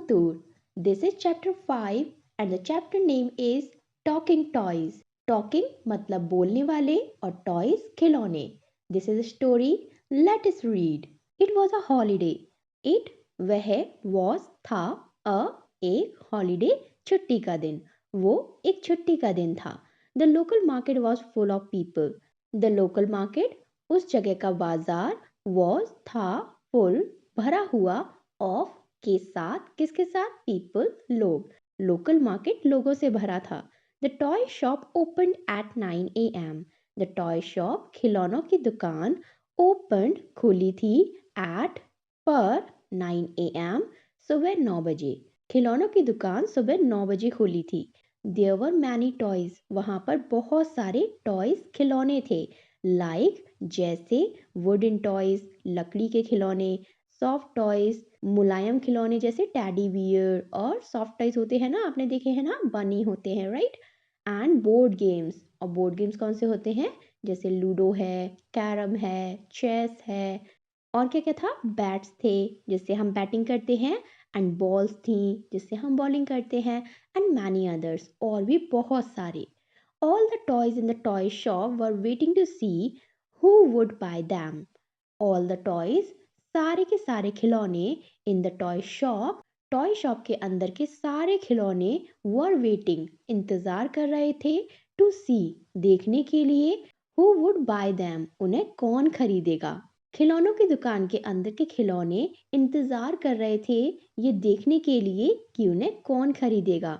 Kotur. This is chapter 5 and the chapter name is Talking Toys. Talking मतलब बोलने वाले और toys खिलौने. This is a story. Let us read. It was a holiday. It वह was था a एक holiday छुट्टी का दिन. वो एक छुट्टी का दिन था. The local market was full of people. The local market उस जगह का बाजार was था full भरा हुआ of के साथ किसके साथ पीपल लोग लोकल मार्केट लोगों से भरा था the toy shop open at 9 AM the toy shop खिलौनों की दुकान ओपन खुली थी एट पर 9 AM सुबह 9 बजे खिलौनों की दुकान सुबह 9 बजे खुली थी देयर वर मैनी टॉयज वहां पर बहुत सारे टॉयज खिलौने थे लाइक जैसे वुडन टॉयज लकड़ी के खिलौने सॉफ्ट टॉयज मुलायम खिलौने जैसे टैडी बियर और सॉफ्ट टॉयज होते हैं ना आपने देखे हैं ना बनी होते हैं राइट एंड बोर्ड गेम्स और बोर्ड गेम्स कौन से होते हैं जैसे लूडो है कैरम है चेस है और क्या क्या था बैट्स थे जिससे हम बैटिंग करते हैं एंड बॉल्स थी जिससे हम बॉलिंग करते हैं एंड मैनी अदर्स और भी बहुत सारे all the toys in the toy shop were waiting to see who would buy them all the toys सारे के सारे खिलौने इन द टॉय शॉप के अंदर के सारे खिलौने वर वेटिंग इंतजार कर रहे थे टू सी देखने के लिए हु वुड बाय दैम उन्हें कौन खरीदेगा खिलौनों की दुकान के अंदर के खिलौने इंतजार कर रहे थे ये देखने के लिए कि उन्हें कौन खरीदेगा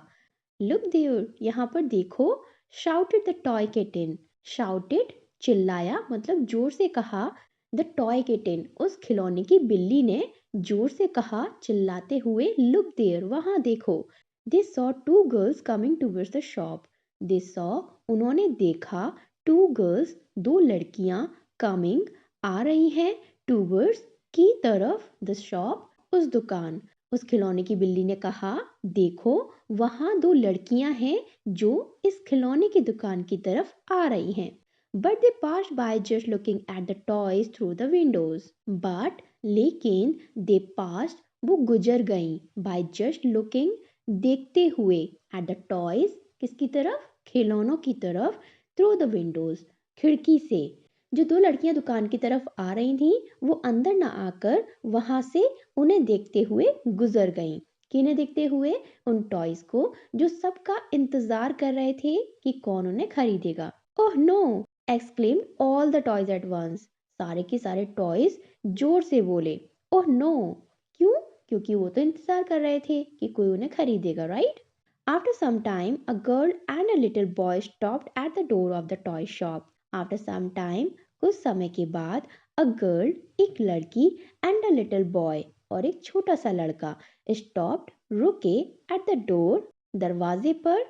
लुक देयर यहाँ पर देखो shouted the toy kitten shouted चिल्लाया मतलब जोर से कहा द टॉय किटन उस खिलौने की बिल्ली ने जोर से कहा चिल्लाते हुए लुक देयर वहां देखो they saw two girls coming towards the shop they saw उन्होंने देखा टू गर्ल्स दो लड़कियां कमिंग आ रही हैं टूवर्ड्स की तरफ द शॉप उस दुकान उस खिलौने की बिल्ली ने कहा देखो वहां दो लड़कियां हैं जो इस खिलौने की दुकान की तरफ आ रही हैं but they passed by just looking at the toys through the windows but लेकिन they passed वो गुजर गईं by just looking देखते हुए at the toys किसकी तरफ खिलौनों की तरफ through the windows खिड़की से जो दो लड़कियां दुकान की तरफ आ रही थीं वो अंदर ना आकर वहां से उन्हें देखते हुए गुजर गईं किन्हें देखते हुए उन टॉयज को जो सबका इंतजार कर रहे थे कि कौन उन्हें खरीदेगा oh no exclaimed all the toys at once सारे के सारे टॉयज जोर से बोले ओह नो क्यों क्योंकि वो तो इंतजार कर रहे थे कि कोई उन्हें खरीदेगा right after some time a girl and a little boy stopped at the door of the toy shop after some time कुछ समय के बाद अ गर्ल एक लड़की एंड अ लिटिल बॉय और एक छोटा सा लड़का स्टॉप्ड रुके एट द डोर दरवाजे पर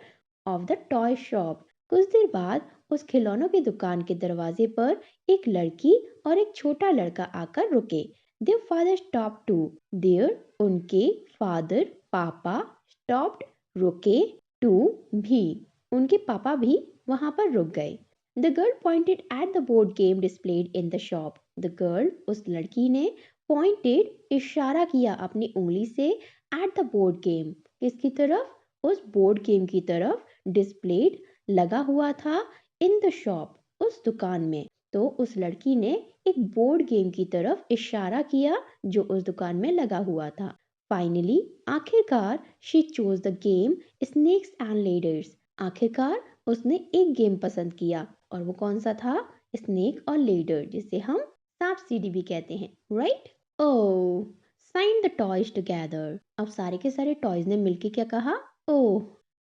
ऑफ द टॉय शॉप कुछ देर बाद उस खिलौनों की दुकान के दरवाजे पर एक लड़की और एक छोटा लड़का आकर रुके their father stop too their उनके फादर पापा स्टॉप्ड रुके टू भी उनके पापा भी वहां पर रुक गए the girl pointed at the board game displayed in the shop the girl उस लड़की ने पॉइंटेड इशारा किया अपनी उंगली से एट द बोर्ड गेम किसकी तरफ उस बोर्ड गेम की तरफ डिस्प्लेड लगा हुआ था इन द शॉप उस दुकान में तो उस लड़की ने एक बोर्ड गेम की तरफ इशारा किया जो उस दुकान में लगा हुआ था फाइनली आखिरकार she chose the game snakes and ladders आखिरकार उसने एक गेम पसंद किया और वो कौन सा था स्नेक और लेडर जिसे हम सांप सीढ़ी भी कहते हैं right oh sign the toys together अब सारे के सारे टॉयज ने मिलके क्या कहा ओह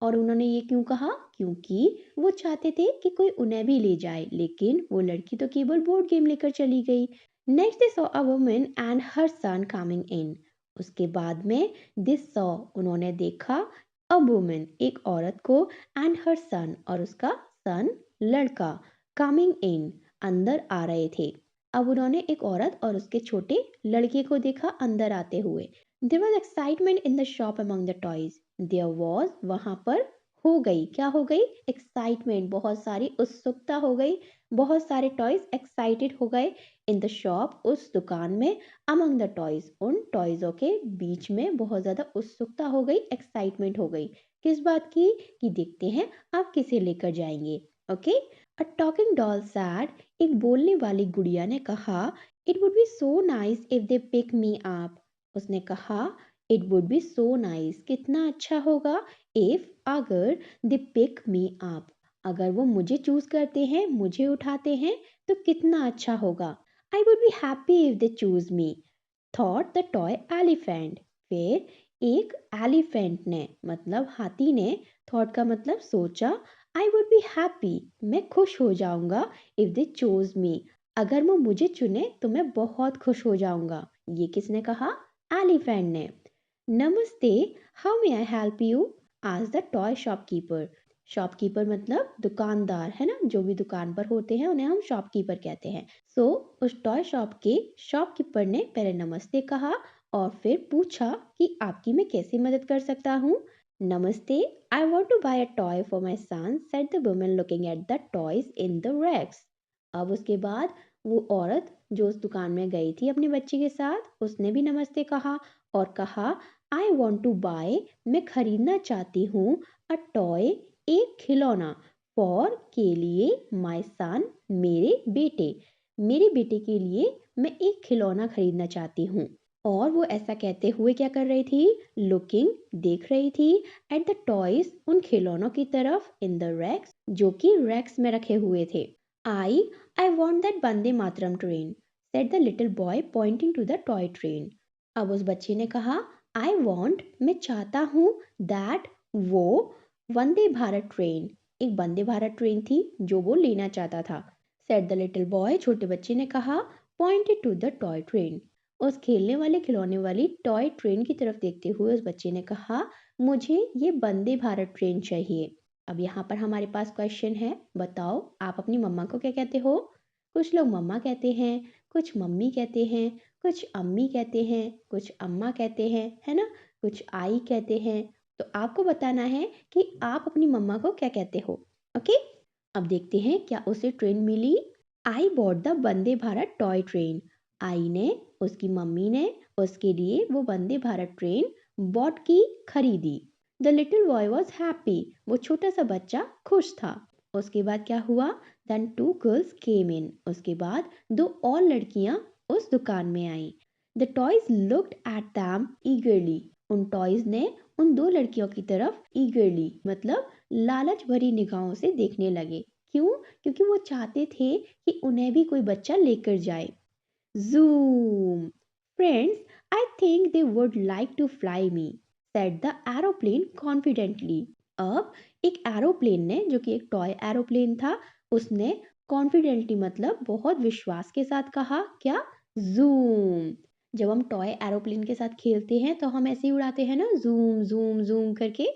और उन्होंने ये क्यों कहा क्योंकि वो चाहते थे कि कोई उन्हें भी ले जाए लेकिन वो लड़की तो केवल बोर्ड गेम लेकर चली गई next they saw a woman and her son coming in उसके बाद में दिस सॉ उन्होंने देखा अ वुमन एक औरत को एंड हर सन और उसका सन लड़का कमिंग इन अंदर आ रहे थे अब उन्होंने एक औरत और उसके छोटे लड़के को देखा अंदर आते हुए there was excitement in the shop among the toys there was वहां पर हो गई, क्या हो गई? एक्साइटमेंट, बहुत सारी उत्सुकता हो गई, बहुत सारे टॉयज एक्साइटेड हो गए इन द शॉप, उस दुकान में, अमंग द टॉयज, उन टॉयजों के बीच में बहुत ज़्यादा उत्सुकता हो गई, एक्साइटमेंट हो गई। किस बात की? कि देखते हैं आप किसे लेकर जाएंगे। Okay. A talking doll said, एक बोलने वाली गुड़िया ने कहा, it would be so nice if they pick me up. उसने कहा, it would be so nice, कितना अच्छा होगा, इफ, अगर, दे पिक मी अप, अगर वो मुझे चूज करते हैं, मुझे उठाते हैं, तो कितना अच्छा होगा। I would be happy if they choose me, thought the toy elephant. फिर एक एलिफेंट ने, मतलब हाथी ने, थॉट का मतलब सोचा, आई वुड बी हैप्पी, मैं खुश हो जाऊंगा, इफ दे चोज मी, अगर वो मुझे चुने तो मैं बहुत खुश हो जाऊंगा। ये किसने कहा? एलिफेंट ने। नमस्ते, how may I help you? आज द टॉय शॉपकीपर। शॉपकीपर मतलब दुकानदार, है ना? जो भी दुकान पर होते हैं उन्हें हम शॉपकीपर कहते हैं। सो उस टॉय शॉप के शॉपकीपर ने पहले नमस्ते कहा और फिर पूछा कि आपकी मैं कैसे मदद कर सकता हूँ। नमस्ते, I want to buy a toy for my son, said the woman looking at the toys in the racks. अब उसके बाद वो औरत जो उस दुकान में गई थी अपने बच्चे के साथ, उसने भी नमस्ते कहा और कहा, आई वॉन्ट टू बाय, मैं खरीदना चाहती हूँ, अ टॉय, एक खिलौना, फॉर, के लिए, माई सन, मेरे बेटे के लिए मैं एक खिलौना खरीदना चाहती हूँ। और वो ऐसा कहते हुए क्या कर रही थी? लुकिंग, देख रही थी, एट द टॉयज, उन खिलौनों की तरफ, इन द रैक्स, जो कि रैक्स में रखे हुए थे। I I want that Vande Mataram train, said the little boy pointing to the toy train. अब उस बच्चे ने कहा, आई वॉन्ट, मैं चाहता हूँ, दैट, वो, वंदे भारत ट्रेन, एक वंदे भारत ट्रेन थी जो वो लेना चाहता था। सेड द लिटिल बॉय, छोटे बच्चे ने कहा, pointed to the toy train, उस खेलने वाले खिलौने वाली टॉय ट्रेन की तरफ देखते हुए उस बच्चे ने कहा, मुझे ये वंदे भारत ट्रेन चाहिए। अब यहाँ पर हमारे पास क्वेश्चन है, बताओ आप अपनी मम्मा को क्या कहते हो? कुछ लोग मम्मा कहते हैं, कुछ मम्मी कहते हैं, कुछ अम्मी कहते हैं, कुछ अम्मा कहते हैं, है ना? कुछ आई कहते हैं। तो आपको बताना है कि आप अपनी मम्मा को क्या कहते हो। ओके। अब देखते हैं क्या उसे ट्रेन मिली। I bought the Vande Bharat toy train, I ने, उसकी मम्मी ने, उसके लिए वो वंदे भारत ट्रेन बॉट की, खरीदी। The little boy was happy, वो छोटा सा बच्चा खुश था। उसके बाद क्या हुआ? Then two girls came in, उसके बाद दो और लड़कियां उस दुकान में आई। The toys looked at them eagerly, उन टॉयज ने उन दो लड़कियों की तरफ ईगरली मतलब लालच भरी निगाहों से देखने लगे। क्यों? क्योंकि वो चाहते थे कि उन्हें भी कोई बच्चा लेकर जाए। Zoom! Friends, I think they would like to fly me, said the aeroplane confidently. अब एक एरोप्लेन ने, जो कि एक टॉय एरोप्लेन था, उसने कॉन्फिडेंटली मतलब बहुत विश्वास के साथ कहा, क्या? जूम। जब हम टॉय एरोप्लेन के साथ खेलते हैं तो हम ऐसे ही उड़ाते हैं ना, जूम जूम जूम करके।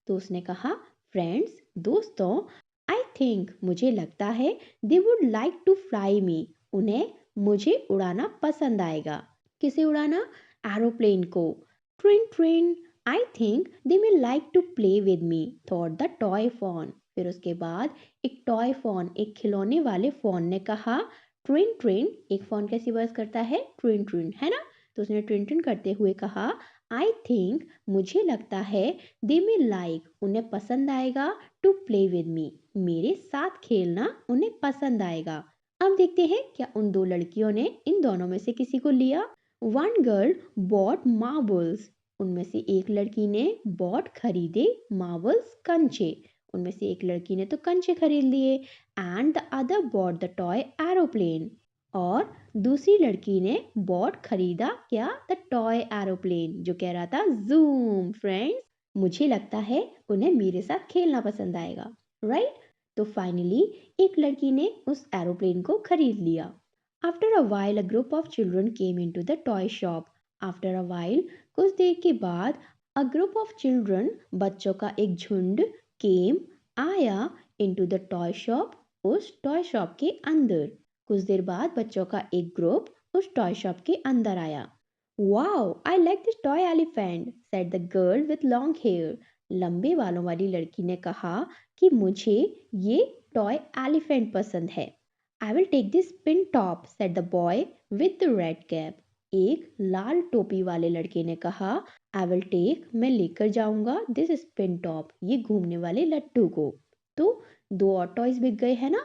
तो उसने कहा, फ्रेंड्स, दोस्तों, आई थिंक, मुझे लगता है, they would like to fly me, उन्हें मुझे उड़ाना पसंद आएगा। किसे उड़ाना? एरोप्लेन को। Train train, I think they may like to play with me, thought the toy phone. फिर उसके बाद एक टॉय फॉन, एक खिलौने वाले फॉन ने कहा, ट्रेन ट्रेन, एक फॉन कैसी आवाज करता है? ट्रेन ट्रेन, है ना? तो उसने ट्रेन ट्रेन करते हुए कहा, आई थिंक, मुझे लगता है, दे मे लाइक, उन्हें पसंद आएगा, टू प्ले विद मी, मेरे साथ खेलना उन्हें पसंद आएगा। अब देखते हैं क्या उन दो लड़कियों ने इन दोनों में से किसी को लिया। वन गर्ल बॉट मार्बल्स, उनमें से एक लड़की ने बॉट, खरीदे, मार्बल्स, कंचे, उनमें से एक लड़की ने तो कंचे खरीद लिए। And the other bought the toy aeroplane, और दूसरी लड़की ने बॉट, खरीदा, क्या? द टॉय एरोप्लेन, जो कह रहा था जूम। फ्रेंड्स, मुझे लगता है उन्हें मेरे साथ खेलना पसंद आएगा, राइट? तो फाइनली एक लड़की ने उस एरोप्लेन को खरीद लिया। After a while a group of children came into the toy shop. After a while, कुछ देर के बाद, अ ग्रुप ऑफ चिल्ड्रन, बच्चों का एक झुंड, केम, आया, इनटू द टॉय शॉप, उस टॉय शॉप के अंदर। कुछ देर बाद बच्चों का एक ग्रुप उस टॉय शॉप के अंदर आया। Wow, I like this toy elephant, said the girl with long hair. लंबे बालों वाली लड़की ने कहा कि मुझे ये टॉय एलिफेंट पसंद है। I will take this pin top said the boy with the red cap. एक लाल टोपी वाले लड़के ने कहा, आई विल टेक, मैं लेकर जाऊंगा, दिस स्पिन टॉप, ये घूमने वाले लट्टू को। तो दो और टॉयज बिक गए है ना।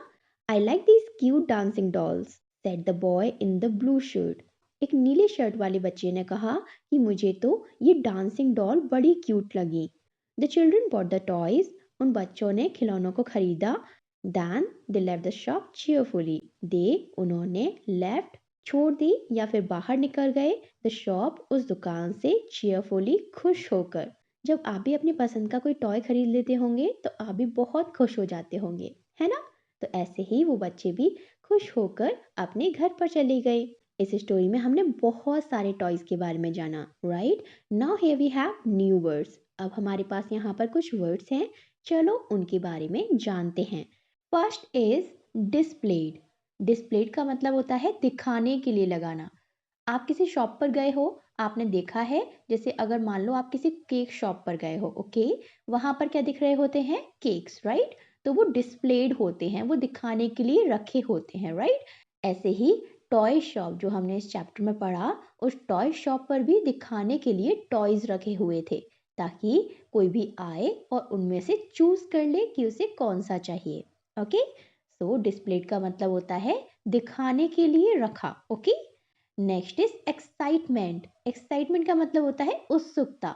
I like this cute dancing dolls said the boy in the blue shirt. एक नीले शर्ट वाले बच्चे ने कहा कि मुझे तो ये डांसिंग डॉल बड़ी क्यूट लगी। The children bought the toys. उन बच्चों ने खिलौनों को खरीदा। Then they left the shop cheerfully. उन्होंने left छोड़ दी या फिर बाहर निकल गए द शॉप उस दुकान से cheerfully खुश होकर। जब आप भी अपनी पसंद का कोई टॉय खरीद लेते होंगे तो आप भी बहुत खुश हो जाते होंगे, है ना। तो ऐसे ही वो बच्चे भी खुश होकर अपने घर पर चले गए। इस स्टोरी में हमने बहुत सारे टॉयज के बारे में जाना, right. Now here we have new words. अब हमारे पास यहाँ पर कुछ वर्ड्स हैं, चलो उनके बारे में जानते हैं। First is displayed. डिस्प्लेड का मतलब होता है दिखाने के लिए लगाना। आप किसी शॉप पर गए हो, आपने देखा है, जैसे अगर मान लो आप किसी केक शॉप पर गए हो, ओके, वहां पर क्या दिख रहे होते हैं, केक्स, राइट। तो वो डिस्प्लेड होते हैं, वो दिखाने के लिए रखे होते हैं, राइट। ऐसे ही टॉय शॉप जो हमने इस चैप्टर में पढ़ा, उस टॉय शॉप पर भी दिखाने के लिए टॉयज रखे हुए थे ताकि कोई भी आए और उनमें से चूज कर ले कि उसे कौन सा चाहिए। ओके, सो डिस्प्लेड का मतलब होता है दिखाने के लिए रखा। Okay, next is excitement. Excitement का मतलब होता है उत्सुकता।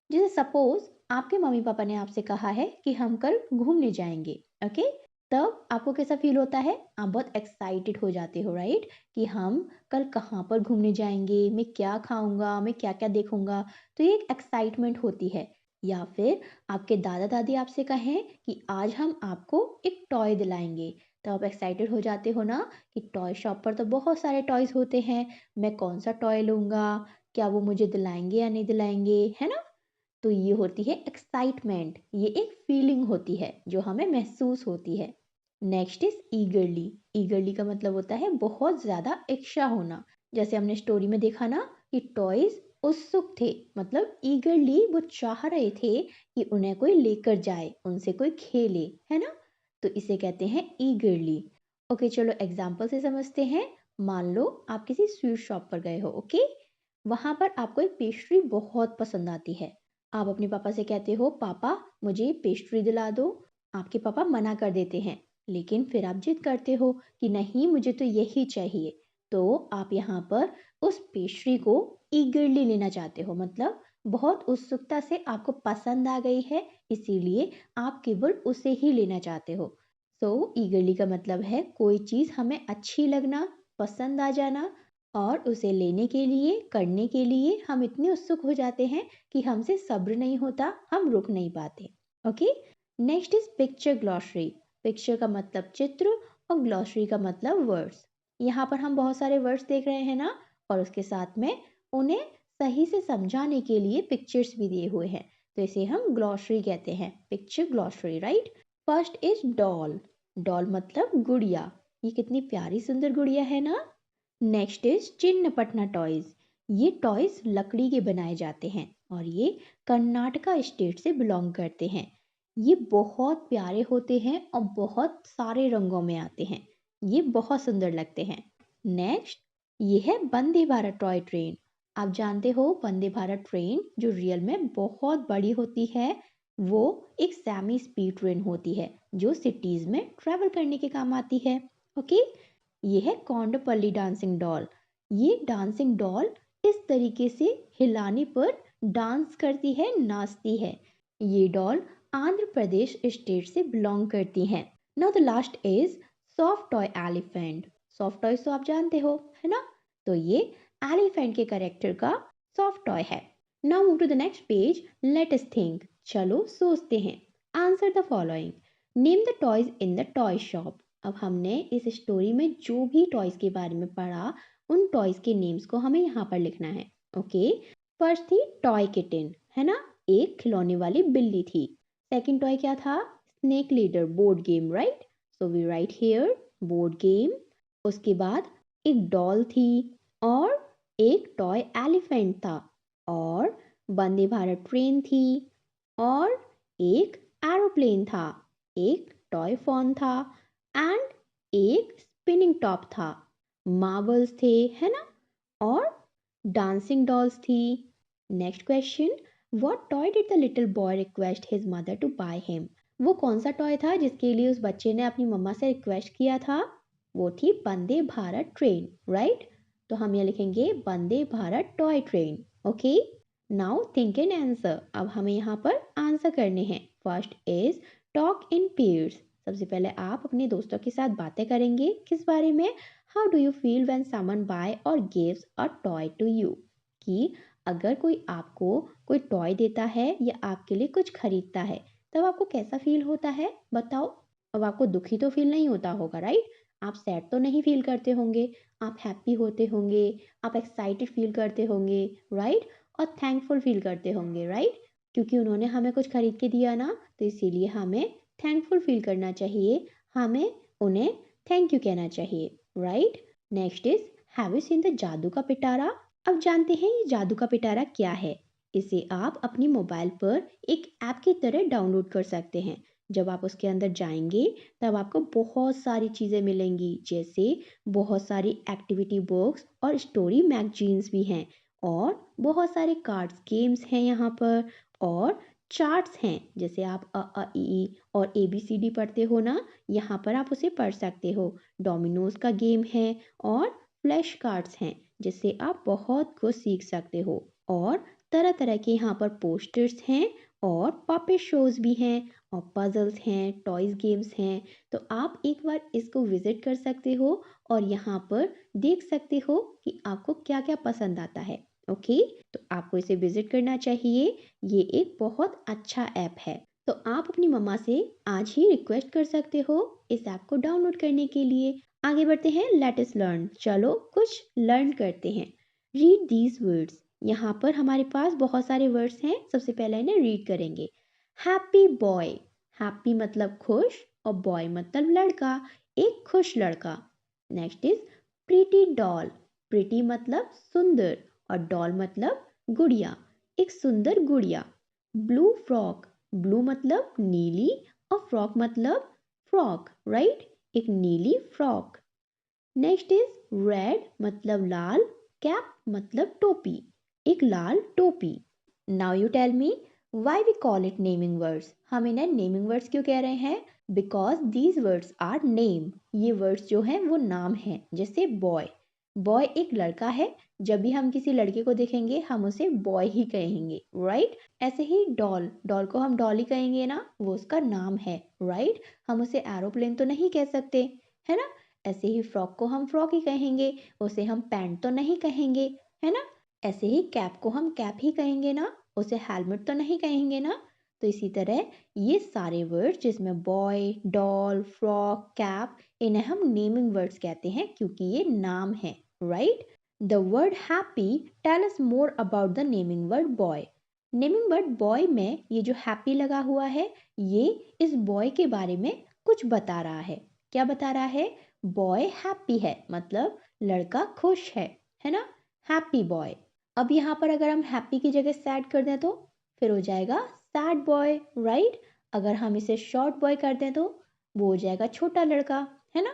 जैसे सपोज आपके मम्मी पापा ने आपसे कहा है कि हम कल घूमने जाएंगे, ओके, तब आपको कैसा फील होता है, आप बहुत एक्साइटेड हो जाते हो, राइट, कि हम कल कहाँ पर घूमने जाएंगे, मैं क्या खाऊंगा, मैं क्या क्या देखूंगा। तो ये एक एक्साइटमेंट होती है। या फिर आपके दादा दादी आपसे कहें कि आज हम आपको एक टॉय दिलाएंगे, तो आप एक्साइटेड हो जाते हो ना कि टॉय शॉप पर तो बहुत सारे टॉयज होते हैं, मैं कौन सा टॉय लूंगा, क्या वो मुझे दिलाएंगे या नहीं दिलाएंगे, है ना। तो ये होती है एक्साइटमेंट, ये एक फीलिंग होती है जो हमें महसूस होती है। Next is ईगरली। ईगरली का मतलब होता है बहुत ज्यादा इच्छा होना। जैसे हमने स्टोरी में देखा ना कि टॉयज उत्सुक थे, मतलब ईगरली वो चाह रहे थे कि उन्हें कोई लेकर जाए, उनसे कोई खेले, है ना। तो इसे कहते हैं ईगरली। ओके, चलो एग्जाम्पल से समझते हैं। मान लो आप किसी स्वीट शॉप पर गए हो, ओके, वहां पर आपको एक पेस्ट्री बहुत पसंद आती है। आप अपने पापा से कहते हो, पापा मुझे पेस्ट्री दिला दो। आपके पापा मना कर देते हैं, लेकिन फिर आप जिद करते हो कि नहीं मुझे तो यही चाहिए। तो आप यहाँ पर उस पेस्ट्री को ईगरली लेना चाहते हो, मतलब बहुत उत्सुकता से आपको पसंद आ गई है, इसीलिए आप केवल उसे ही लेना चाहते हो। सो ईगरली का मतलब है कोई चीज़ हमें अच्छी लगना, पसंद आ जाना, और उसे लेने के लिए, करने के लिए हम इतने उत्सुक हो जाते हैं कि हमसे सब्र नहीं होता, हम रुक नहीं पाते। Okay, next is picture glossary. Picture का मतलब चित्र और ग्लॉसरी का मतलब वर्ड्स। यहाँ पर हम बहुत सारे वर्ड्स देख रहे हैं ना, और उसके साथ में उन्हें सही से समझाने के लिए पिक्चर्स भी दिए हुए हैं, तो इसे हम ग्लॉसरी कहते हैं, picture glossary, right. First is doll. Doll मतलब गुड़िया। ये कितनी प्यारी सुंदर गुड़िया है ना। Next is Channapatna toys. ये टॉयज लकड़ी के बनाए जाते हैं और ये कर्नाटका स्टेट से बिलोंग करते हैं। ये बहुत प्यारे होते हैं और बहुत सारे रंगों में आते हैं, ये बहुत सुंदर लगते हैं। नेक्स्ट, ये है वंदे भारत टॉय ट्रेन। आप जानते हो वंदे भारत ट्रेन जो रियल में बहुत बड़ी होती है, वो एक सेमी स्पीड ट्रेन होती है जो सिटीज में ट्रेवल करने के काम आती है। ओके, ये है कौंडपल्ली डांसिंग डॉल। ये डांसिंग डॉल इस तरीके से हिलाने पर डांस करती है, नाचती है। ये डॉल आंध्र प्रदेश स्टेट से बिलोंग करती हैं। Now the last is soft toy elephant. Soft toy तो आप जानते हो, है ना। तो ये एलिफेंट के कैरेक्टर का सॉफ्ट टॉय है। Now move to the next page, let us think. चलो सोचते हैं। Answer the following. Name the toys in the toy shop. अब हमने इस स्टोरी में जो भी टॉयज के बारे में पढ़ा, उन टॉयज के नेम्स को हमें यहाँ पर लिखना है। ओके, फर्स्ट थी टॉय किटन, है ना, एक खिलौने वाली बिल्ली थी। सेकंड टॉय क्या था, snake ladder, board game, right. So we write here board game. उसके बाद एक डॉल थी और एक टॉय एलिफेंट था और वंदे भारत ट्रेन थी और एक एरोप्लेन था, एक टॉय फोन था एंड एक स्पिनिंग टॉप था। मार्बल्स थे, है ना, और डांसिंग डॉल्स थी। Next question, what toy did the little boy request his mother to buy him? वो कौन सा टॉय था जिसके लिए उस बच्चे ने अपनी मम्मा से रिक्वेस्ट किया था? वो थी वंदे भारत ट्रेन, राइट? तो हम यहाँ लिखेंगे Vande Bharat toy train. Okay, now think and answer. अब हमें यहाँ पर आंसर करने हैं। First is talk in pairs. सबसे पहले आप अपने दोस्तों के साथ बातें करेंगे किस बारे में? How do you feel when someone buy or gives a toy to you? कि अगर कोई आपको कोई टॉय देता है या आपके लिए कुछ खरीदता है तब आपको कैसा फील होता है, बताओ। अब आपको दुखी तो फील नहीं होता होगा, राइट? आप सैड तो नहीं फील करते होंगे, आप हैप्पी होते होंगे, आप एक्साइटेड फील करते होंगे, राइट? और थैंकफुल फील करते होंगे, राइट? क्योंकि उन्होंने हमें कुछ खरीद के दिया ना, तो इसीलिए हमें थैंकफुल फील करना चाहिए, हमें उन्हें थैंक यू कहना चाहिए, right? Next is, have you seen the जादू का पिटारा? अब जानते हैं ये जादू का पिटारा क्या है। इसे आप अपनी मोबाइल पर एक ऐप की तरह डाउनलोड कर सकते हैं। जब आप उसके अंदर जाएंगे तब आपको बहुत सारी चीज़ें मिलेंगी, जैसे बहुत सारी एक्टिविटी बुक्स और स्टोरी मैगजीन्स भी हैं, और बहुत सारे कार्ड्स गेम्स हैं यहाँ पर, और चार्ट्स हैं। जैसे आप ई और ABCD पढ़ते हो ना, यहाँ पर आप उसे पढ़ सकते हो। डोमिनोज का गेम है और फ्लैश कार्ड्स हैं जिससे आप बहुत कुछ सीख सकते हो, और तरह तरह के यहाँ पर पोस्टर्स हैं और पपेट शोज भी हैं और पजल्स हैं, टॉयज गेम्स हैं। तो आप एक बार इसको विजिट कर सकते हो और यहाँ पर देख सकते हो कि आपको क्या क्या पसंद आता है। ओके, तो आपको इसे विजिट करना चाहिए। ये एक बहुत अच्छा ऐप है। तो आप अपनी मम्मा से आज ही रिक्वेस्ट कर सकते हो इस ऐप को डाउनलोड करने के लिए। आगे बढ़ते हैं, लेट अस लर्न। चलो कुछ लर्न करते हैं। Read these words. यहाँ पर हमारे पास बहुत सारे वर्ड्स हैं। सबसे पहले इन्हें रीड करेंगे। Happy boy. हैप्पी मतलब खुश और बॉय मतलब लड़का, एक खुश लड़का। Next is pretty doll. Pretty मतलब सुंदर और डॉल मतलब गुड़िया, एक सुंदर गुड़िया। Blue frock. ब्लू मतलब नीली और फ्रॉक मतलब फ्रॉक, राइट? एक नीली फ्रॉक। नेक्स्ट इज रेड मतलब लाल, कैप मतलब टोपी, एक लाल टोपी। Now you tell me, why we call it naming words? हम इन्हें नेमिंग वर्ड्स क्यों कह रहे हैं? Because these words are name. ये वर्ड्स जो हैं वो नाम हैं। जैसे बॉय, बॉय एक लड़का है। जब भी हम किसी लड़के को देखेंगे हम उसे बॉय ही कहेंगे, राइट? ऐसे ही डॉल, डॉल को हम डॉल ही कहेंगे ना, वो उसका नाम है, राइट? हम उसे एरोप्लेन तो नहीं कह सकते, है ना? ऐसे ही फ्रॉक को हम फ्रॉक ही कहेंगे, उसे हम पैंट तो नहीं कहेंगे, है ना? ऐसे ही कैप को हम कैप ही कहेंगे ना, उसे हेलमेट तो नहीं कहेंगे ना। तो इसी तरह ये सारे वर्ड्स जिसमें बॉय, डॉल, फ्रॉक, कैप, इन्हें हम नेमिंग वर्ड्स कहते हैं क्योंकि ये नाम है, right? The word happy tell us more about the naming word boy. Naming word boy में ये जो हैप्पी लगा हुआ है, ये इस बॉय के बारे में कुछ बता रहा है। क्या बता रहा है? बॉय हैप्पी है, मतलब लड़का खुश है ना? Happy boy. अब यहाँ पर अगर हम हैप्पी की जगह सैड कर दें तो फिर हो जाएगा सैड बॉय, राइट? अगर हम इसे शॉर्ट बॉय कर दें तो वो हो जाएगा छोटा लड़का, है ना?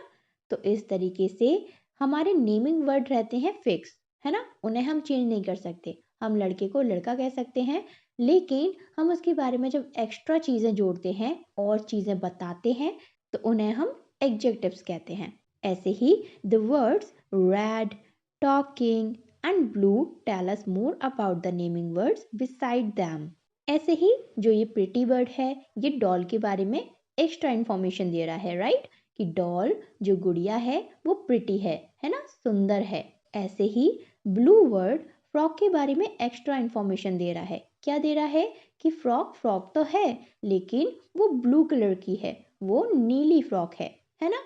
तो इस तरीके से हमारे नेमिंग वर्ड रहते हैं फिक्स, है ना? उन्हें हम चेंज नहीं कर सकते। हम लड़के को लड़का कह सकते हैं, लेकिन हम उसके बारे में जब एक्स्ट्रा चीज़ें जोड़ते हैं और चीज़ें बताते हैं तो उन्हें हम एडजेक्टिव्स कहते हैं। ऐसे ही the words red, talking and blue tell us more about the naming words beside them. ऐसे ही जो ये प्रिटी वर्ड है, ये डॉल के बारे में एक्स्ट्रा इंफॉर्मेशन दे रहा है, राइट? कि डॉल जो गुड़िया है वो प्रिटी है ना, सुंदर है। ऐसे ही ब्लू वर्ड फ्रॉक के बारे में एक्स्ट्रा इंफॉर्मेशन दे रहा है। क्या दे रहा है? कि फ्रॉक फ्रॉक तो है लेकिन वो ब्लू कलर की है, वो नीली फ्रॉक है ना?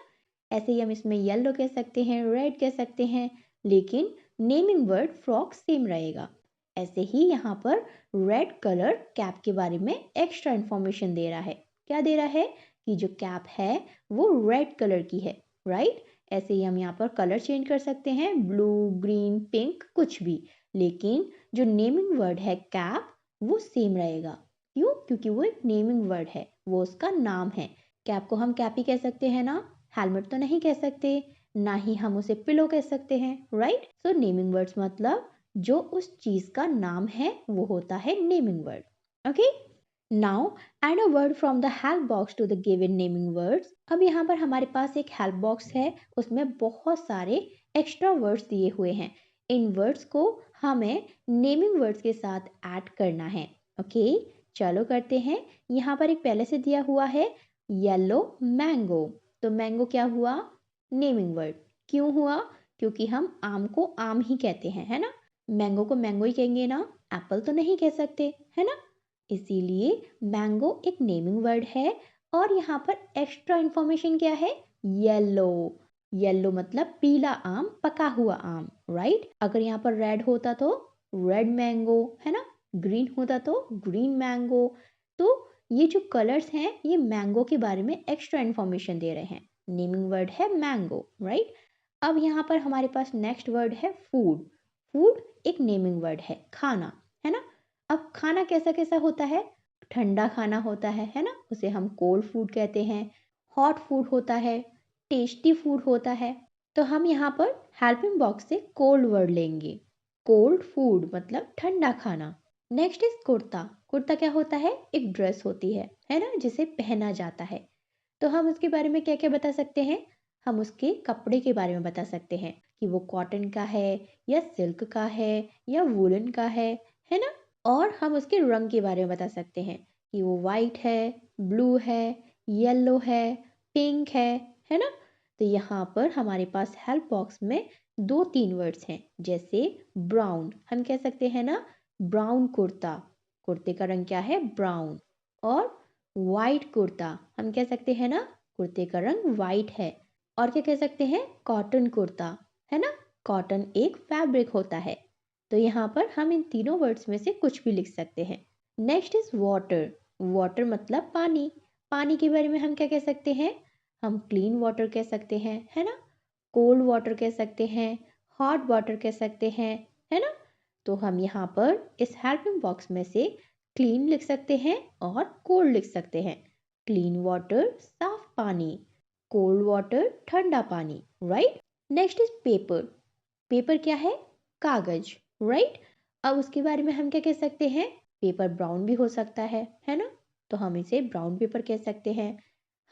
ऐसे ही हम इसमें येलो कह सकते हैं, रेड कह सकते हैं, लेकिन नेमिंग वर्ड फ्रॉक सेम रहेगा। ऐसे ही यहाँ पर रेड कलर कैप के बारे में एक्स्ट्रा इंफॉर्मेशन दे रहा है। क्या दे रहा है? कि जो कैप है वो रेड कलर की है, राइट? ऐसे ही हम यहाँ पर कलर चेंज कर सकते हैं, ब्लू, ग्रीन, पिंक, कुछ भी, लेकिन जो नेमिंग वर्ड है कैप वो सेम रहेगा। क्यों? क्योंकि वो एक नेमिंग वर्ड है, वो उसका नाम है। कैप को हम कैप ही कह सकते हैं ना, हेलमेट तो नहीं कह सकते, ना ही हम उसे पिलो कह सकते हैं, राइट। सो नेमिंग वर्ड्स मतलब जो उस चीज का नाम है वो होता है naming word. Okay, now add a word from the help box to the given naming words. अब यहाँ पर हमारे पास एक हेल्प बॉक्स है, उसमें बहुत सारे एक्स्ट्रा वर्ड्स दिए हुए हैं। इन वर्ड्स को हमें नेमिंग वर्ड्स के साथ ऐड करना है। ओके, चलो करते हैं। यहाँ पर एक पहले से दिया हुआ है येलो मैंगो। तो मैंगो क्या हुआ? Naming word. क्यों हुआ? क्योंकि हम आम को आम ही कहते हैं, है ना। मैंगो को मैंगो ही कहेंगे ना, एप्पल तो नहीं कह सकते, है ना। इसीलिए मैंगो एक नेमिंग वर्ड है। और यहाँ पर एक्स्ट्रा इंफॉर्मेशन क्या है? येलो। येलो मतलब पीला आम, पका हुआ आम, राइट। अगर यहाँ पर रेड होता तो रेड मैंगो, है ना। ग्रीन होता तो ग्रीन मैंगो। तो ये जो कलर्स हैं ये मैंगो के बारे में एक्स्ट्रा इंफॉर्मेशन दे रहे हैं। नेमिंग वर्ड है मैंगो, राइट। अब यहाँ पर हमारे पास नेक्स्ट वर्ड है फूड। फूड एक नेमिंग वर्ड है, खाना, है ना। अब खाना कैसा कैसा होता है? ठंडा खाना होता है ना, उसे हम कोल्ड फूड कहते हैं। हॉट फूड होता है, टेस्टी फूड होता है। तो हम यहाँ पर हेल्पिंग बॉक्स से कोल्ड वर्ड लेंगे। कोल्ड फूड मतलब ठंडा खाना। Next is kurta. कुर्ता क्या होता है? एक ड्रेस होती है ना, जिसे पहना जाता है। तो हम उसके बारे में क्या क्या बता सकते हैं? हम उसके कपड़े के बारे में बता सकते हैं कि वो कॉटन का है या सिल्क का है या वुलन का है ना। और हम उसके रंग के बारे में बता सकते हैं कि वो वाइट है, ब्लू है, येलो है, पिंक है ना। तो यहाँ पर हमारे पास हेल्प बॉक्स में 2-3 वर्ड्स हैं, जैसे ब्राउन। हम कह सकते हैं ना ब्राउन कुर्ता, कुर्ते का रंग क्या है? ब्राउन। और वाइट कुर्ता, हम कह सकते हैं ना कुर्ते का रंग वाइट है। और क्या कह सकते हैं? कॉटन कुर्ता, है ना। कॉटन एक फैब्रिक होता है। तो यहाँ पर हम इन तीनों वर्ड्स में से कुछ भी लिख सकते हैं। Next is water. वाटर मतलब पानी। पानी के बारे में हम क्या कह सकते हैं? हम क्लीन वाटर कह सकते हैं, है ना। कोल्ड वाटर कह सकते हैं, हॉट वाटर कह सकते हैं, है ना। तो हम यहाँ पर इस हेल्पिंग बॉक्स में से क्लीन लिख सकते हैं और कोल्ड लिख सकते हैं। क्लीन वाटर साफ पानी, कोल्ड वाटर ठंडा पानी, right. Next is paper. Paper क्या है? कागज, राइट। अब उसके बारे में हम क्या कह सकते हैं? पेपर ब्राउन भी हो सकता है ना। तो हम इसे ब्राउन पेपर कह सकते हैं।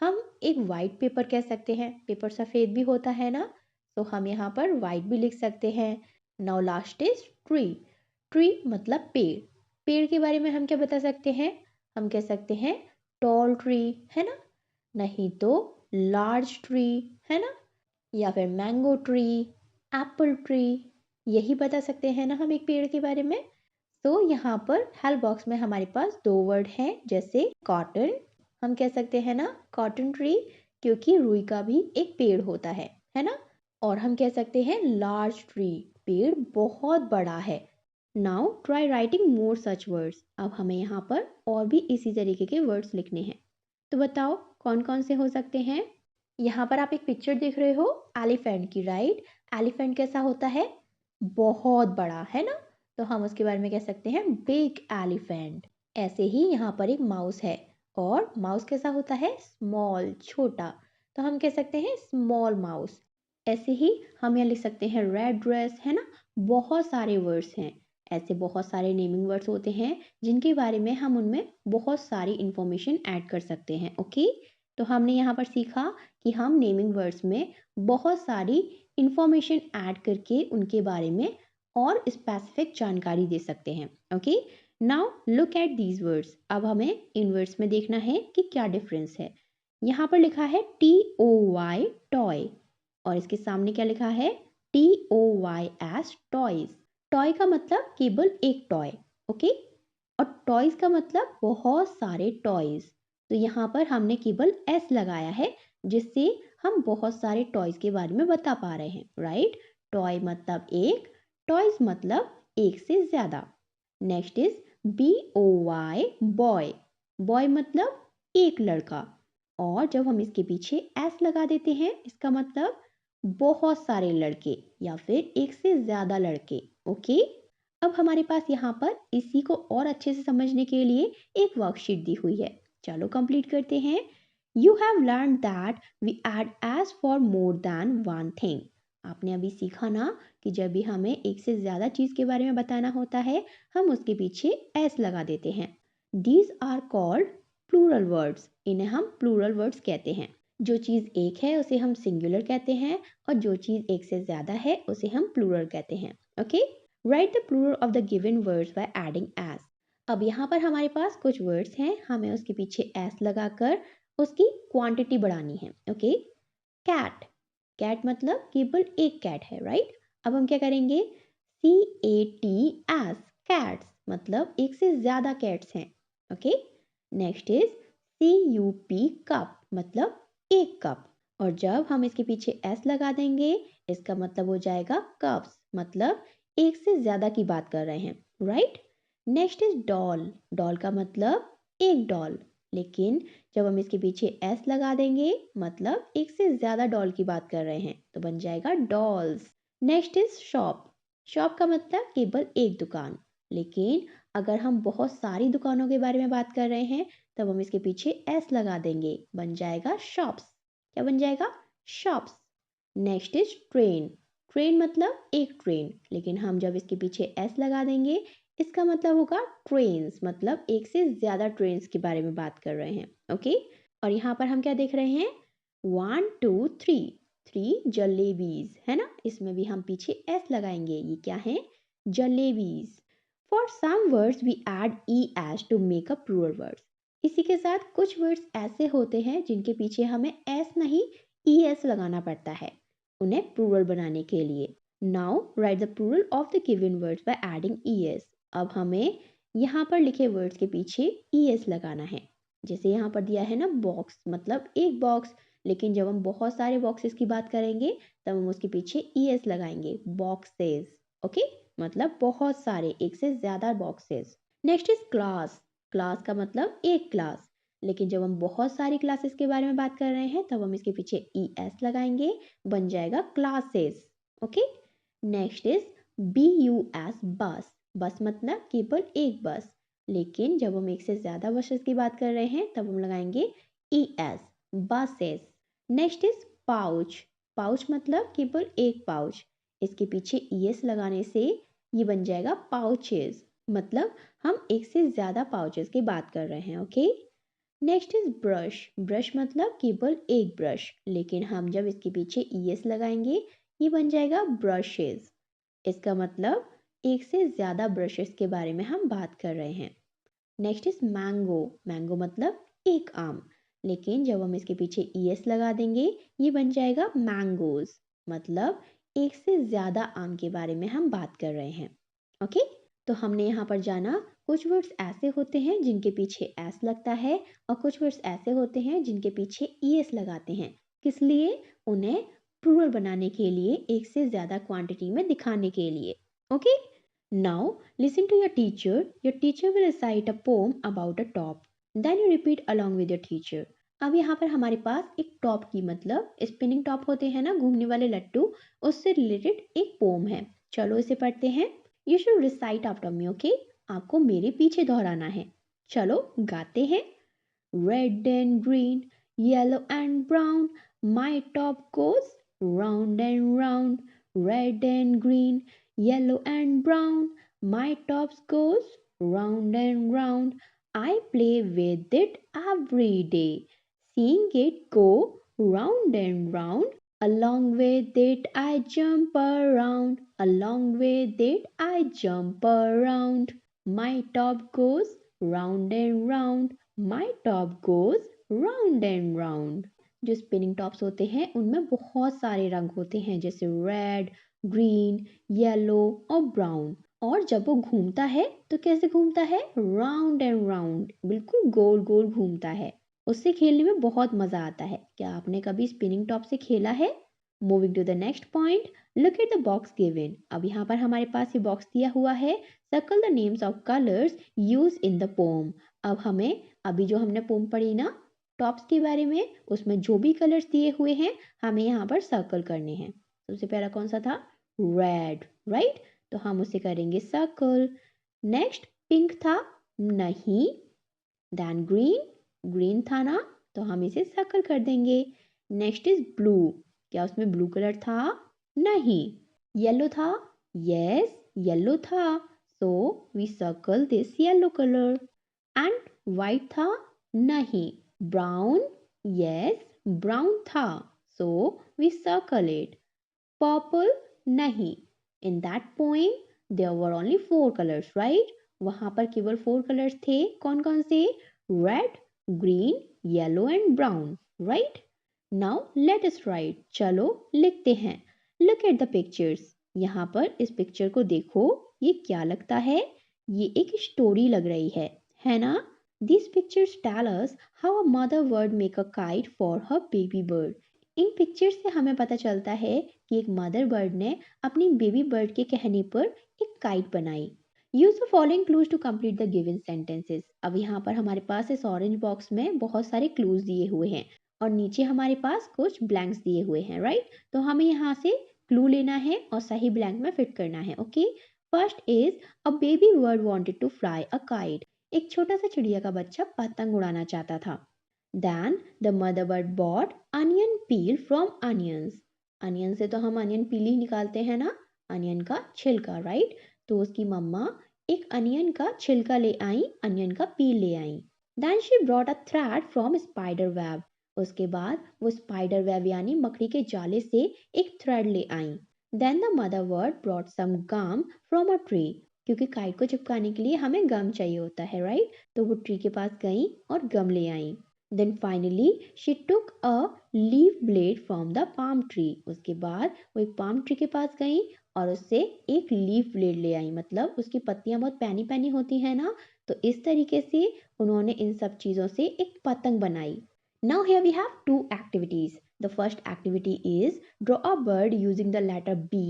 हम एक वाइट पेपर कह सकते हैं, पेपर सफेद भी होता है ना। तो हम यहाँ पर वाइट भी लिख सकते हैं। Now last is tree. Tree मतलब पेड़। पेड़ के बारे में हम क्या बता सकते हैं? हम कह सकते हैं टॉल ट्री, है ना। नहीं तो लार्ज ट्री, है ना। या फिर मैंगो ट्री, एप्पल ट्री, यही बता सकते हैं ना हम एक पेड़ के बारे में। तो यहाँ पर हेल्प बॉक्स में हमारे पास 2 वर्ड हैं, जैसे कॉटन। हम कह सकते हैं ना कॉटन ट्री, क्योंकि रुई का भी एक पेड़ होता है ना। और हम कह सकते हैं लार्ज ट्री, पेड़ बहुत बड़ा है। नाउ ट्राई राइटिंग मोर सच वर्ड्स। अब हमें यहाँ पर और भी इसी तरीके के वर्ड्स लिखने हैं। तो बताओ कौन कौन से हो सकते हैं? यहाँ पर आप एक पिक्चर देख रहे हो एलिफेंट की, राइट। एलिफेंट कैसा होता है? बहुत बड़ा, है ना। तो हम उसके बारे में कह सकते हैं बिग एलिफेंट। ऐसे ही यहाँ पर एक माउस है, और माउस कैसा होता है? स्मॉल, छोटा। तो हम कह सकते हैं स्मॉल माउस। ऐसे ही हम यहाँ लिख सकते हैं रेड ड्रेस, है ना। बहुत सारे वर्ड्स हैं, ऐसे बहुत सारे नेमिंग वर्ड्स होते हैं जिनके बारे में हम उनमें बहुत सारी इंफॉर्मेशन ऐड कर सकते हैं। ओके, तो हमने यहाँ पर सीखा कि हम नेमिंग वर्ड्स में बहुत सारी इंफॉर्मेशन ऐड करके उनके बारे में और स्पेसिफिक जानकारी दे सकते हैं। Okay, now look at these words. अब हमें इन वर्ड्स में देखना है कि क्या डिफरेंस है। यहाँ पर लिखा है TOY टॉय, और इसके सामने क्या लिखा है? TOYS toys. टॉय का मतलब केवल एक टॉय, ओके। और टॉयज का मतलब बहुत सारे टॉयज। तो यहाँ पर हमने केवल S लगाया है, जिससे हम बहुत सारे टॉयज के बारे में बता पा रहे हैं, राइट। टॉय मतलब एक, टॉयज मतलब एक से ज्यादा। Next is BOY boy. Boy मतलब एक लड़का। और जब हम इसके पीछे S लगा देते हैं, इसका मतलब बहुत सारे लड़के या फिर एक से ज्यादा लड़के। ओके, अब हमारे पास यहाँ पर इसी को और अच्छे से समझने के लिए एक वर्कशीट दी हुई है। चलो कंप्लीट करते हैं। You have learn that we add s for more than one thing. आपने अभी सीखा ना कि जब भी हमें एक से ज़्यादा चीज़ के बारे में बताना होता है, हम उसके पीछे एस लगा देते हैं। These are called plural words. इन्हें हम प्लूरल वर्ड्स कहते हैं। जो चीज़ एक है उसे हम सिंगुलर कहते हैं और जो चीज़ एक से ज़्यादा है उसे हम प्लूरल कहते हैं। Okay, write the plural of the given words by adding s. अब यहाँ पर हमारे पास कुछ वर्ड्स हैं, हमें उसके पीछे एस लगाकर उसकी क्वांटिटी बढ़ानी है। Okay, cat. कैट मतलब केवल एक कैट है, राइट। अब हम क्या करेंगे, CATS, कैट्स मतलब एक से ज़्यादा कैट्स हैं। Okay, next is CUP, cup मतलब एक कप। और जब हम इसके पीछे एस लगा देंगे इसका मतलब हो जाएगा कप्स, मतलब एक से ज़्यादा की बात कर रहे हैं, right. Next is doll. Doll का मतलब एक डॉल, लेकिन जब हम इसके पीछे एस लगा देंगे मतलब एक से ज़्यादा डॉल की बात कर रहे हैं, तो बन जाएगा dolls. Next is shop. Shop का मतलब केवल एक दुकान, लेकिन अगर हम बहुत सारी दुकानों के बारे में बात कर रहे हैं तब हम इसके पीछे एस लगा देंगे, बन जाएगा शॉप्स। क्या बन जाएगा, shops. Next is train. Train मतलब एक ट्रेन, लेकिन हम जब इसके पीछे एस लगा देंगे इसका मतलब होगा ट्रेन्स, मतलब एक से ज़्यादा ट्रेन्स के बारे में बात कर रहे हैं। ओके, और यहाँ पर हम क्या देख रहे हैं, 1 2 3, 3 जलेबीज है ना, इसमें भी हम पीछे एस लगाएंगे। ये क्या है, jalebis. For some words we add e s to make a plural words. इसी के साथ कुछ वर्ड्स ऐसे होते हैं जिनके पीछे हमें एस नहीं ई एस लगाना पड़ता है उन्हें प्लूरल बनाने के लिए। Now write the plural of the given words by adding e s. अब हमें यहाँ पर लिखे वर्ड्स के पीछे ई एस लगाना है। जैसे यहाँ पर दिया है ना बॉक्स, मतलब एक बॉक्स, लेकिन जब हम बहुत सारे बॉक्सेस की बात करेंगे तब हम उसके पीछे ई एस लगाएंगे, बॉक्सेस। ओके, मतलब बहुत सारे, एक से ज़्यादा boxes. Next is class. Class का मतलब एक क्लास, लेकिन जब हम बहुत सारी क्लासेस के बारे में बात कर रहे हैं तब हम इसके पीछे ई एस लगाएंगे, बन जाएगा classes. Okay, next is BUS, बस। बस मतलब केवल एक बस, लेकिन जब हम एक से ज़्यादा बसेस की बात कर रहे हैं तब हम लगाएंगे ES, buses. Next is pouch. Pouch मतलब केवल एक पाउच, इसके पीछे ES लगाने से ये बन जाएगा पाउचेस, मतलब हम एक से ज़्यादा पाउचेस की बात कर रहे हैं। Okay, next is brush. Brush मतलब केवल एक ब्रश, लेकिन हम जब इसके पीछे ES लगाएंगे ये बन जाएगा ब्रशेस, इसका मतलब एक से ज़्यादा ब्रशेस के बारे में हम बात कर रहे हैं। Next is mango. मैंगो मतलब एक आम, लेकिन जब हम इसके पीछे ES लगा देंगे ये बन जाएगा मैंगोज, मतलब एक से ज़्यादा आम के बारे में हम बात कर रहे हैं। ओके, तो हमने यहाँ पर जाना कुछ वर्ड्स ऐसे होते हैं जिनके पीछे एस लगता है और कुछ वर्ड्स ऐसे होते हैं जिनके पीछे ES लगाते हैं। किस लिए, उन्हें प्लूरल बनाने के लिए, एक से ज़्यादा क्वांटिटी में दिखाने के लिए। Okay, now listen to your teacher. Your teacher will recite a poem about a top. Then you repeat along with your teacher. अब यहाँ पर हमारे पास एक टॉप की, मतलब स्पिनिंग टॉप होते हैं ना, घूमने वाले लट्टू, उससे रिलेटेड एक पोम है। चलो इसे पढ़ते हैं। You should recite after me, okay? आपको मेरे पीछे दोहराना है। चलो गाते हैं। Red and green, yellow and brown, my top goes round and round. Red and green, yellow and brown, my top goes round and round. I play with it every day, seeing it go round and round. Along with it I jump around, along with it I jump around. My top goes round and round, my top goes round and round. जो spinning tops होते हैं उनमें बहुत सारे रंग होते हैं, जैसे रेड, ग्रीन, येलो और ब्राउन। और जब वो घूमता है तो कैसे घूमता है, राउंड एंड राउंड, बिल्कुल गोल गोल घूमता है। उससे खेलने में बहुत मजा आता है। क्या आपने कभी स्पिनिंग टॉप से खेला है? Moving to the next point, look at the box given. अब यहाँ पर हमारे पास ये बॉक्स दिया हुआ है। Circle the names of colours use in the pome. अब हमें अभी जो हमने पोम पढ़ी ना टॉप्स के बारे में, उसमें जो भी कलर्स दिए हुए हैं हमें यहाँ पर सर्कल करने हैं। सबसे पहला कौन सा था, रेड, राइट। तो हम उसे करेंगे सर्कल। नेक्स्ट पिंक था, नहीं। देन ग्रीन, ग्रीन था ना, तो हम इसे सर्कल कर देंगे। नेक्स्ट इज ब्लू, क्या उसमें ब्लू कलर था? नहीं। येलो था, यस, येलो था, so we circle this yellow colour. And white था, नहीं। ब्राउन, यस, ब्राउन था, so we circle it. Purple, नहीं। In that poem there were only 4 colours, right? वहां पर केवल 4 कलर्स थे, कौन कौन से? Red, green, yellow and brown, right? Now let us write, चलो लिखते हैं। लुक एट द पिक्चर्स, यहाँ पर इस पिक्चर को देखो, ये क्या लगता है? ये एक स्टोरी लग रही है ना? These pictures tell us how a mother bird make a kite for her baby bird. In picture से हमें पता चलता है कि एक मदर बर्ड ने अपनी बेबी बर्ड के कहने पर एक काइट बनाई। Use the following clues to complete the given sentences. अब यहाँ पर हमारे पास इस ऑरेंज बॉक्स में बहुत सारे क्लूज दिए हुए हैं और नीचे हमारे पास कुछ ब्लैंक्स दिए हुए हैं, राइट? तो हमें यहाँ से क्लू लेना है और सही ब्लैंक में फिट करना है। Okay, first is a baby bird wanted to fly a kite. एक छोटा सा चिड़िया का बच्चा पतंग उड़ाना चाहता था। Then the mother bird bought onion peel from onions. Onion से तो हम अनियन पील ही निकालते हैं ना, अनियन का छिलका, राइट? तो उसकी मम्मा एक अनियन का छिलका ले आई, अनियन का पील ले आई। Then she brought a thread from spider web. उसके बाद वो स्पाइडर वेब यानी मकड़ी के जाले से एक थ्रेड ले आई। Then the mother bird brought some gum from a tree. क्योंकि काइट को चिपकाने के लिए हमें गम चाहिए होता है, राइट? तो वो ट्री के पास गई और गम ले आई। Then finally she took a leaf blade from the palm tree. उसके बाद वो एक palm tree के पास गई और उससे एक लीफ ब्लेड ले आई। मतलब उसकी पत्तियां बहुत पैनी पैनी होती है ना, तो इस तरीके से उन्होंने इन सब चीजों से एक पतंग बनाई। Now here we have two activities. The first activity is draw a bird using the letter B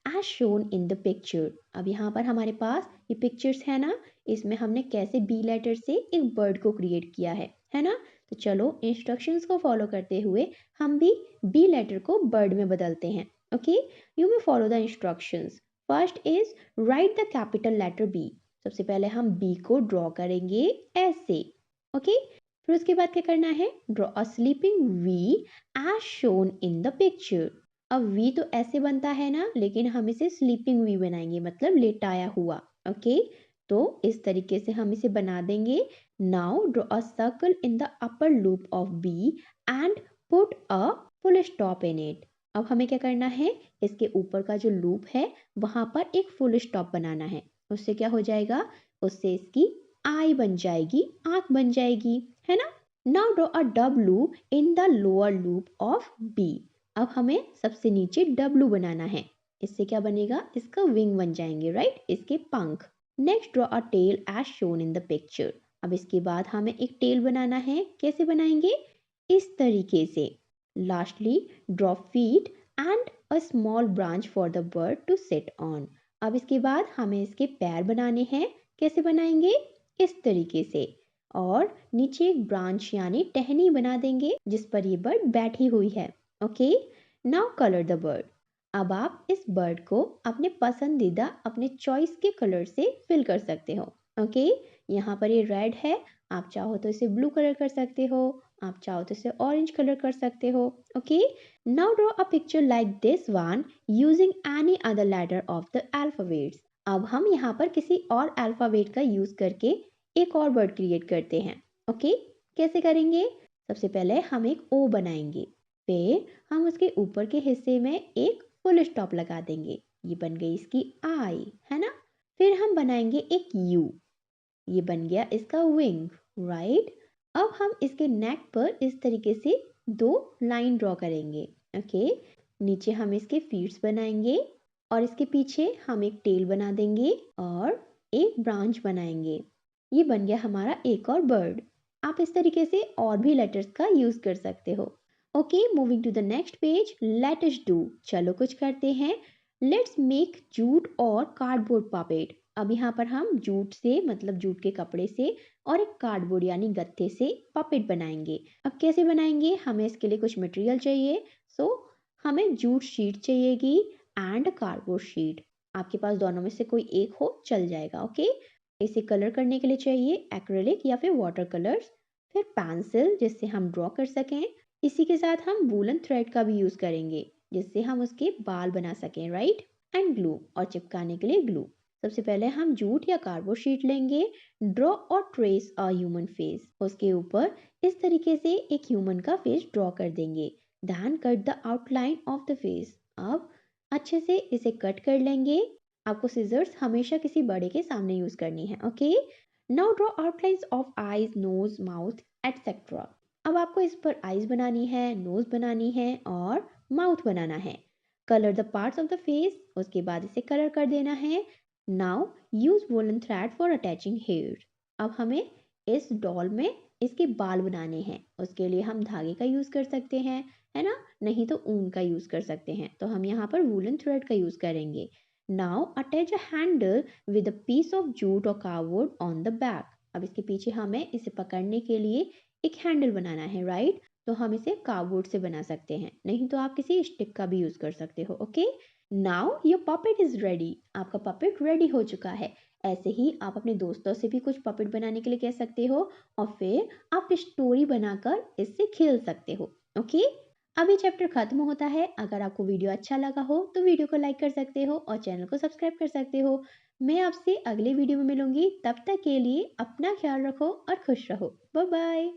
as shown in the picture. अब यहाँ पर हमारे पास ये पिक्चर्स है ना, इसमें हमने कैसे बी लेटर से एक बर्ड को क्रिएट किया है ना? तो चलो इंस्ट्रक्शंस को फॉलो करते हुए हम भी बी लेटर को बर्ड में बदलते हैं। Okay, you may follow the instructions. First is write the capital letter B. सबसे पहले हम बी को ड्रॉ करेंगे ऐसे। ओके, फिर उसके बाद क्या करना है? Draw a sleeping V as shown in the picture. अब वी तो ऐसे बनता है ना, लेकिन हम इसे स्लीपिंग वी बनाएंगे, मतलब लेटाया हुआ। ओके, तो इस तरीके से हम इसे बना देंगे। Now draw a circle in the upper loop of B and put a full stop in it. अब हमें क्या करना है? इसके ऊपर का जो लूप है वहां पर एक फुल स्टॉप बनाना है। उससे क्या हो जाएगा? उससे इसकी आई बन जाएगी, आंख बन जाएगी, है ना? Now draw a W in the lower loop of B. अब हमें सबसे नीचे डब्लू बनाना है। इससे क्या बनेगा? इसका विंग बन जाएंगे, राइट? इसके पंख। Next draw a tail as shown in the picture. अब इसके बाद हमें एक टेल बनाना है। कैसे बनाएंगे? इस तरीके से। Lastly draw feet and a small branch for the bird to sit on. अब इसके बाद हमें इसके पैर बनाने हैं। कैसे बनाएंगे? इस तरीके से। और नीचे एक ब्रांच यानी टहनी बना देंगे जिस पर ये बर्ड बैठी हुई है। Okay, now colour the bird. अब आप इस बर्ड को अपने पसंदीदा, अपने चॉइस के कलर से फिल कर सकते हो। ओके, यहाँ पर ये रेड है, आप चाहो तो इसे ब्लू कलर कर सकते हो, आप चाहो तो इसे ऑरेंज कलर कर सकते हो। Okay, now draw a picture like this one using any other letter of the alphabets. अब हम यहाँ पर किसी और अल्फाबेट का यूज करके एक और वर्ड क्रिएट करते हैं। ओके, कैसे करेंगे? सबसे पहले हम एक ओ बनाएंगे, फिर हम उसके ऊपर के हिस्से में एक फुल स्टॉप लगा देंगे। ये बन गई इसकी आई, है ना? फिर हम बनाएंगे एक यू, ये बन गया इसका विंग, राइट? अब हम इसके नेक पर इस तरीके से 2 लाइन ड्रॉ करेंगे। ओके, नीचे हम इसके फीट्स बनाएंगे और इसके पीछे हम एक टेल बना देंगे और एक ब्रांच बनाएंगे। ये बन गया हमारा एक और बर्ड। आप इस तरीके से और भी लेटर्स का यूज कर सकते हो। Okay, moving to the next page, let us do. चलो कुछ करते हैं। लेट्स मेक जूट और कार्डबोर्ड पपेट। अब यहाँ पर हम जूट से, मतलब जूट के कपड़े से, और एक कार्डबोर्ड यानी गत्ते से पपेट बनाएंगे। अब कैसे बनाएंगे? हमें इसके लिए कुछ मटेरियल चाहिए। सो हमें जूट शीट चाहिएगी एंड कार्डबोर्ड शीट। आपके पास दोनों में से कोई एक हो चल जाएगा। ओके, इसे कलर करने के लिए चाहिए एक्रेलिक या फिर वाटर कलर्स, फिर पेंसिल जिससे हम ड्रॉ कर सकें। इसी के साथ हम वूलन थ्रेड का भी यूज करेंगे जिससे हम उसके बाल बना सकें, राइट। एंड ग्लू, और चिपकाने के लिए ग्लू। सबसे पहले हम जूट या कार्डबोर्ड शीट लेंगे। ड्रॉ और ट्रेस अ ह्यूमन फेस, उसके ऊपर इस तरीके से एक ह्यूमन का फेस ड्रॉ कर देंगे। Then cut the outline of the face. अब अच्छे से इसे कट कर लेंगे। आपको सिजर्स हमेशा किसी बड़े के सामने यूज करनी है। Okay, now draw outlines of eyes, nose, mouth etcetera. अब आपको इस पर आईज बनानी है, नोज बनानी है और माउथ बनाना है। Colour the parts of the face, उसके बाद इसे कलर कर देना है। Now use woollen thread for attaching hair. अब हमें इस डॉल में इसके बाल बनाने हैं। उसके लिए हम धागे का यूज कर सकते हैं, है ना, नहीं तो ऊन का यूज कर सकते हैं। तो हम यहाँ पर वूलन थ्रेड का यूज करेंगे। Now attach a handle with a piece of jute और कार्डबोर्ड ऑन द बैक। अब इसके पीछे हमें इसे पकड़ने के लिए एक हैंडल बनाना है, राइट। तो हम इसे कार्डबोर्ड से बना सकते हैं, नहीं तो आप किसी स्टिक का भी यूज कर सकते हो। Okay, now your puppet is ready. आपका पपेट रेडी हो चुका है। ऐसे ही आप अपने दोस्तों से भी कुछ पपेट बनाने के लिए कह सकते हो और फिर आप स्टोरी बनाकर इससे खेल सकते हो। ओके, अब ये चैप्टर खत्म होता है। अगर आपको वीडियो अच्छा लगा हो तो वीडियो को लाइक कर सकते हो और चैनल को सब्सक्राइब कर सकते हो। मैं आपसे अगले वीडियो में मिलूंगी, तब तक के लिए अपना ख्याल रखो और खुश रहो। Bye bye.